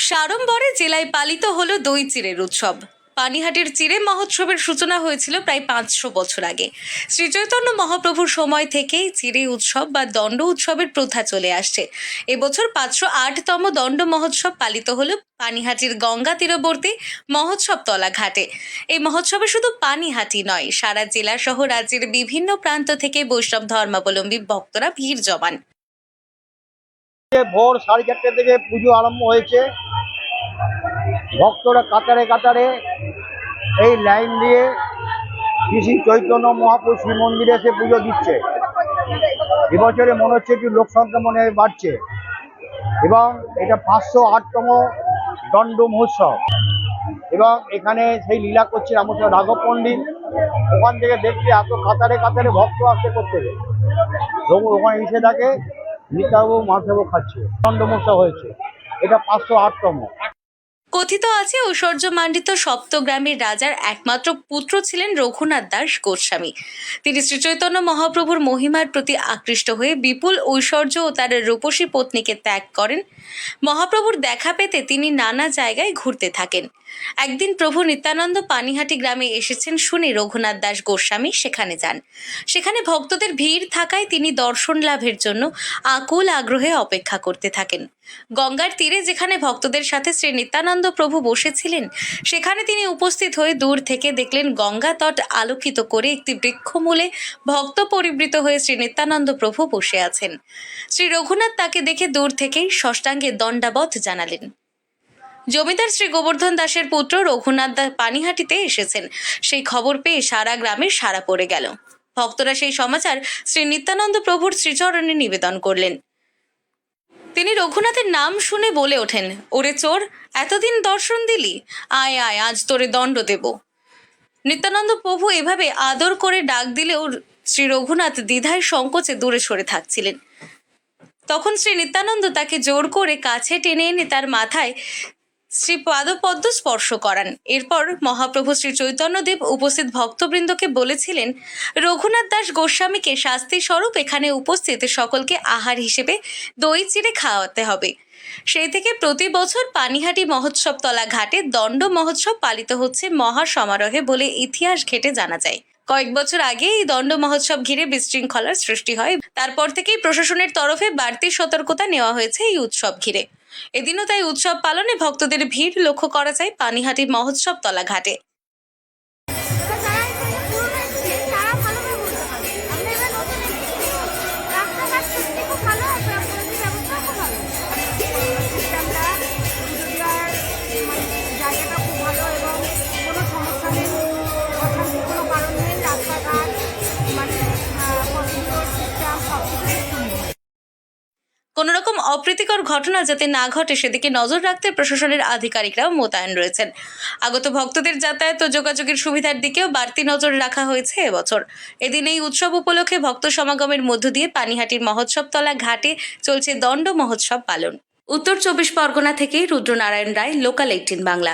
সাড়ম্বরে জেলায় পালিত হলো দই চিড়ের উৎসব। পানিহাটির চিড়ে মহোৎসবের সূচনা হয়েছিল প্রায় 500 বছর আগে। শ্রী চৈতন্য মহাপ্রভুর সময় থেকেই চিড়ে উৎসব বা দণ্ড উৎসবের প্রথা চলে আসছে। এবছর 508তম দণ্ড মহোৎসব পালিত হলো পানিহাটির গঙ্গা তীরবর্তী মহোৎসব তলা ঘাটে। এই মহোৎসবে শুধু পানিহাটি নয়, সারা জেলা সহ রাজ্যের বিভিন্ন প্রান্ত থেকে বৈষ্ণব ধর্মাবলম্বী ভক্তরা ভিড় জমান। ভোর 4:30 থেকে পুজো আরম্ভ হয়েছে। ভক্তরা কাতারে কাতারে এই লাইন দিয়ে শ্রী চৈতন্য মহাপ্রভু শ্রী মন্দিরে এসে পুজো দিচ্ছে। এবছরে মনে হচ্ছে একটু লোক সংখ্যা মনে হয় বাড়ছে এবং এটা 508তম দণ্ড মহোৎসব এবং এখানে সেই লীলা করছে রামকৃষ্ণ রাঘব পণ্ডিত। ওখান থেকে দেখতে এত কাতারে কাতারে ভক্ত আসতে করতে ওখানে এসে থাকে নিতাবাবু মাথাবু খাচ্ছে। দণ্ড মহোৎসব হয়েছে, এটা 508তম। কথিত আছে ঐশ্বর্যমণ্ডিত সপ্তগ্রামের রাজার একমাত্র পুত্র ছিলেন রঘুনাথ দাস গোস্বামী। তিনি শ্রীচৈতন্য মহাপ্রভুর মহিমার প্রতি আকৃষ্ট হয়ে বিপুল ঐশ্বর্য ও তার রূপসী পত্নীকে ত্যাগ করেন। মহাপ্রভুর দেখা পেতে তিনি নানা জায়গায় ঘুরতে থাকেন। একদিন প্রভু নিত্যানন্দ পানিহাটি গ্রামে এসেছেন শুনে রঘুনাথ দাস গোস্বামী সেখানে যান। সেখানে ভক্তদের ভিড় থাকায় তিনি দর্শন লাভের জন্য আকুল আগ্রহে অপেক্ষা করতে থাকেন। গঙ্গার তীরে যেখানে ভক্তদের সাথে শ্রী নিত্যানন্দ প্রভু বসেছিলেন, সেখানে তিনি উপস্থিত হয়ে দূর থেকে দেখলেন গঙ্গা তট আলোকিত করে একটি বৃক্ষমূলে ভক্ত পরিবৃত হয়ে শ্রী নিত্যানন্দ প্রভু বসে আছেন। শ্রী রঘুনাথ তাকে দেখে দূর থেকেই ষষ্ঠাঙ্গে দণ্ডাবধ জানালেন। জমিদার শ্রী গোবর্ধন দাসের পুত্র রঘুনাথ দাস পানিহাটিতে এসেছেন, সেই খবর পেয়ে সারা গ্রামে সাড়া পড়ে গেল। ভক্তরা সেই সমাচার শ্রী নিত্যানন্দ প্রভুর শ্রীচরণে নিবেদন করলেন। তিনি রঘুনাথের নাম শুনে বলে ওঠেন, ওরে চোর, এতদিন দর্শন দিলি, আয় আয়, আজ তোরে দণ্ড দেব। নিত্যানন্দ প্রভু এভাবে আদর করে ডাক দিলেও শ্রী রঘুনাথ দ্বিধায় সংকোচে দূরে সরে থাকছিলেন। তখন শ্রী নিত্যানন্দ তাকে জোর করে কাছে টেনে এনে তার মাথায় শ্রী পাদপদ্ম স্পর্শ করান। এরপর মহাপ্রভু শ্রী চৈতন্যদেব উপস্থিত ভক্তবৃন্দকে বলেছিলেন, রঘুনাথ দাস গোস্বামীকে শাস্তি স্বরূপ এখানে উপস্থিত সকলকে আহার হিসেবে দই চিড়ে খাওয়াতে হবে। সেই থেকে প্রতি বছর পানিহাটি মহোৎসব তলা ঘাটে দণ্ড মহোৎসব পালিত হচ্ছে মহা সমারোহে বলে ইতিহাস ঘেটে জানা যায়। কয়েক বছর আগে এই দণ্ড মহোৎসব ঘিরে বিশৃঙ্খলার সৃষ্টি হয়। তারপর থেকেই প্রশাসনের তরফে বাড়তি সতর্কতা নেওয়া হয়েছে এই উৎসব ঘিরে। এদিনও তাই উৎসব পালনে ভক্তদের ভিড় লক্ষ্য করা যায় পানিহাটি মহোৎসব তলা ঘাটে। কোনো রকম অপ্রীতিকর ঘটনা যাতে না ঘটে সেদিকে নজর রাখতে প্রশাসনের আধিকারিকরাও মোতায়েন রয়েছেন। আগত ভক্তদের যাতায়াত ও যোগাযোগের সুবিধার দিকেও বাড়তি নজর রাখা হয়েছে এবছর। এদিন এই উৎসব উপলক্ষে ভক্ত সমাগমের মধ্য দিয়ে পানিহাটির মহোৎসব তলা ঘাটে চলছে দণ্ড মহোৎসব পালন। উত্তর 24 পরগনা থেকে রুদ্রনারায়ণ রায়, লোকাল 18 বাংলা।